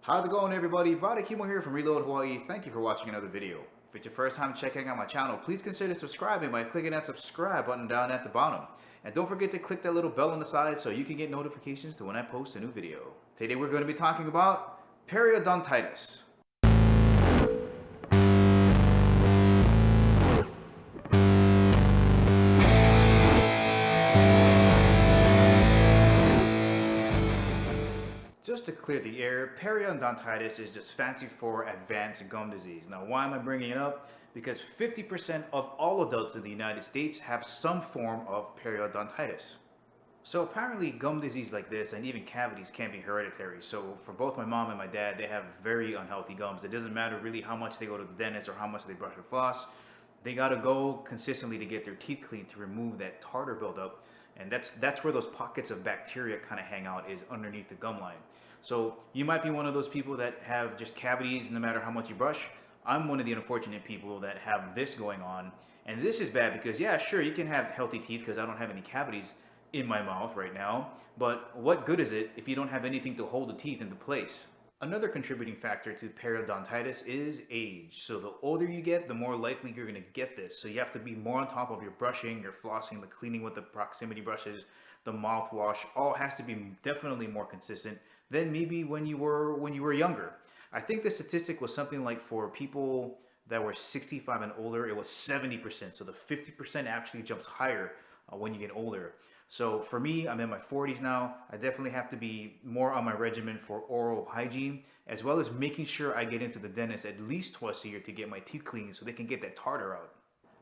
How's it going, everybody? Body Kimo here from Reload Hawaii. Thank you for watching another video. If it's your first time checking out my channel, please consider subscribing by clicking that subscribe button down at the bottom. And don't forget to click that little bell on the side so you can get notifications to when I post a new video. Today we're going to be talking about periodontitis. Just to clear the air, periodontitis is just fancy for advanced gum disease. Now, why am I bringing it up? Because 50% of all adults in the United States have some form of periodontitis. So apparently gum disease like this and even cavities can be hereditary. So for both my mom and my dad, they have very unhealthy gums. It doesn't matter really how much they go to the dentist or how much they brush or floss. They gotta go consistently to get their teeth cleaned to remove that tartar buildup. And that's where those pockets of bacteria kind of hang out, is underneath the gum line. So you might be one of those people that have just cavities no matter how much you brush. I'm one of the unfortunate people that have this going on. And this is bad because, yeah, sure, you can have healthy teeth because I don't have any cavities in my mouth right now. But what good is it if you don't have anything to hold the teeth into place? Another contributing factor to periodontitis is age. So the older you get, the more likely you're going to get this. So you have to be more on top of your brushing, your flossing, the cleaning with the proximity brushes, the mouthwash. All has to be definitely more consistent than maybe when you were younger. I think the statistic was something like for people that were 65 and older, it was 70%. So the 50% actually jumps higher when you get older. So for me, I'm in my 40s now. I definitely have to be more on my regimen for oral hygiene, as well as making sure I get into the dentist at least twice a year to get my teeth cleaned so they can get that tartar out.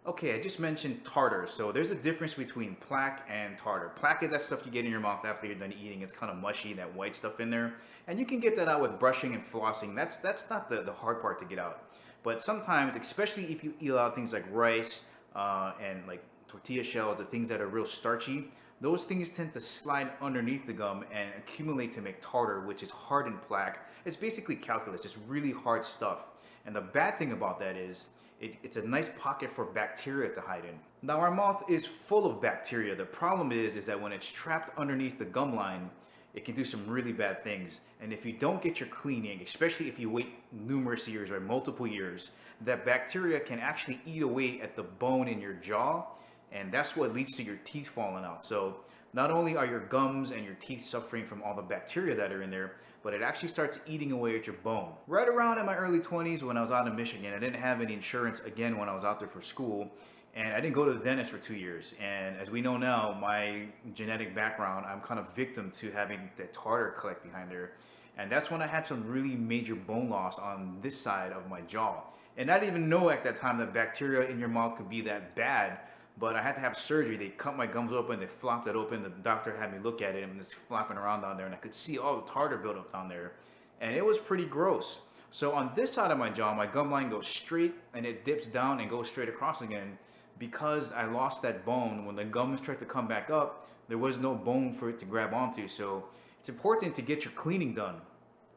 Okay, I just mentioned tartar. So there's a difference between plaque and tartar. Plaque is that stuff you get in your mouth after you're done eating. It's kind of mushy, that white stuff in there. And you can get that out with brushing and flossing. That's not the hard part to get out. But sometimes, especially if you eat a lot of things like rice and like tortilla shells, the things that are real starchy, those things tend to slide underneath the gum and accumulate to make tartar, which is hardened plaque. It's basically calculus, just really hard stuff. And the bad thing about that is it's a nice pocket for bacteria to hide in. Now our mouth is full of bacteria. The problem is that when it's trapped underneath the gum line, it can do some really bad things. And if you don't get your cleaning, especially if you wait numerous years or multiple years, that bacteria can actually eat away at the bone in your jaw, and that's what leads to your teeth falling out. So not only are your gums and your teeth suffering from all the bacteria that are in there, but it actually starts eating away at your bone. Right around in my early 20s when I was out in Michigan, I didn't have any insurance again when I was out there for school, and I didn't go to the dentist for 2 years. And as we know now, my genetic background, I'm kind of victim to having that tartar collect behind there. And that's when I had some really major bone loss on this side of my jaw. And I didn't even know at that time that bacteria in your mouth could be that bad, but I had to have surgery. They cut my gums open, they flopped it open. The doctor had me look at it and it's flapping around down there, and I could see all the tartar buildup down there. And it was pretty gross. So on this side of my jaw, my gum line goes straight and it dips down and goes straight across again. Because I lost that bone, when the gums tried to come back up, there was no bone for it to grab onto. So it's important to get your cleaning done.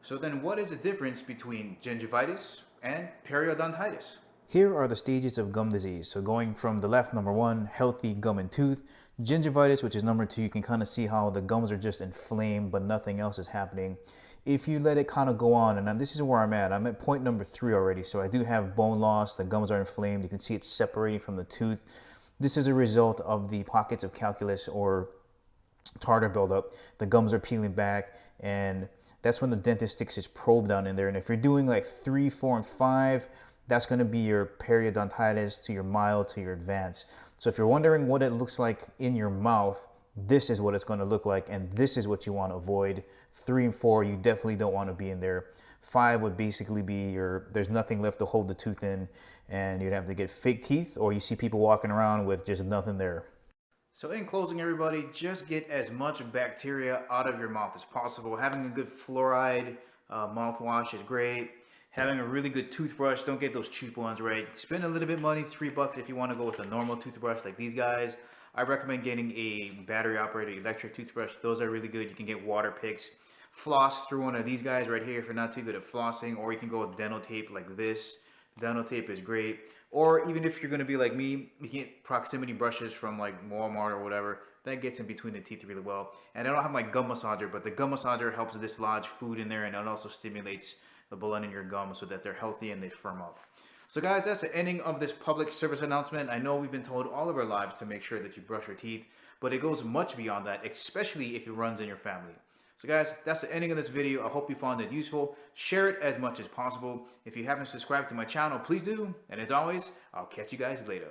So then what is the difference between gingivitis and periodontitis? Here are the stages of gum disease. So going from the left, number one, healthy gum and tooth. Gingivitis, which is number two, you can kind of see how the gums are just inflamed, but nothing else is happening. If you let it kind of go on, and this is where I'm at point number 3 already. So I do have bone loss, the gums are inflamed. You can see it's separating from the tooth. This is a result of the pockets of calculus or tartar buildup. The gums are peeling back, and that's when the dentist sticks his probe down in there. And if you're doing like 3, 4, and 5, that's going to be your periodontitis to your mild to your advanced. So if you're wondering what it looks like in your mouth, this is what it's going to look like, and this is what you want to avoid. 3 and 4, you definitely don't want to be in there. 5 would basically be there's nothing left to hold the tooth in, and you'd have to get fake teeth, or you see people walking around with just nothing there. So in closing, everybody, just get as much bacteria out of your mouth as possible. Having a good fluoride mouthwash is great. Having a really good toothbrush, don't get those cheap ones, right? Spend a little bit of money, $3 if you want to go with a normal toothbrush like these guys. I recommend getting a battery operated electric toothbrush. Those are really good. You can get water picks. Floss through one of these guys right here if you're not too good at flossing, or you can go with dental tape like this. Dental tape is great. Or even if you're going to be like me, you can get proximity brushes from like Walmart or whatever. that gets in between the teeth really well. And I don't have my gum massager, but the gum massager helps dislodge food in there, and it also stimulates the blood in your gums so that they're healthy and they firm up. So guys, that's the ending of this public service announcement. I know we've been told all of our lives to make sure that you brush your teeth, but it goes much beyond that, especially if it runs in your family. So guys, that's the ending of this video. I hope you found it useful. Share it as much as possible. If you haven't subscribed to my channel, please do. And as always, I'll catch you guys later.